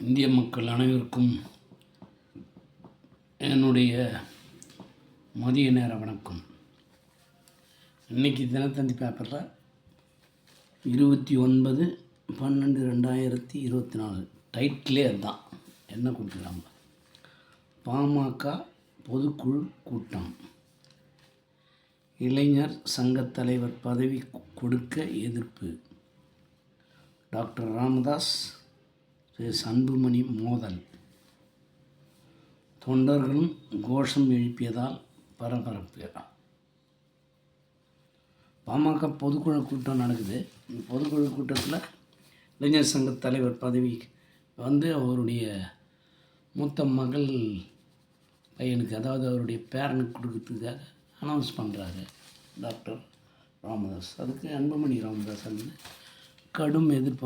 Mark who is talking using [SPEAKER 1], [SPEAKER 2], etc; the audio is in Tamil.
[SPEAKER 1] இந்திய மக்கள் அனைவருக்கும் என்னுடைய மதிய நேர வணக்கம். இன்றைக்கி தினத்தந்தி பேப்பரில் 29/12/2024 டைட்டிலே அதுதான். என்ன கொடுத்துருக்காங்க? பாமக பொதுக்குழு கூட்டம், இளைஞர் சங்கத் தலைவர் பதவி கொடுக்க எதிர்ப்பு, டாக்டர் ராமதாஸ் அன்புமணி மோதல், தொண்டர்களும் கோஷம் எழுப்பியதால் பரபரப்பு. பாமக பொதுக்குழு கூட்டம் நடக்குது. இந்த பொதுக்குழு கூட்டத்தில் இளைஞர் சங்க தலைவர் பதவி அவருடைய மூத்த மகள் பையனுக்கு, அதாவது அவருடைய பேரனுக்கு கொடுக்கறதுக்காக அனௌன்ஸ் பண்ணுறாரு டாக்டர் ராமதாஸ். அதுக்கு அன்புமணி ராமதாஸ் கடும் எதிர்ப்பு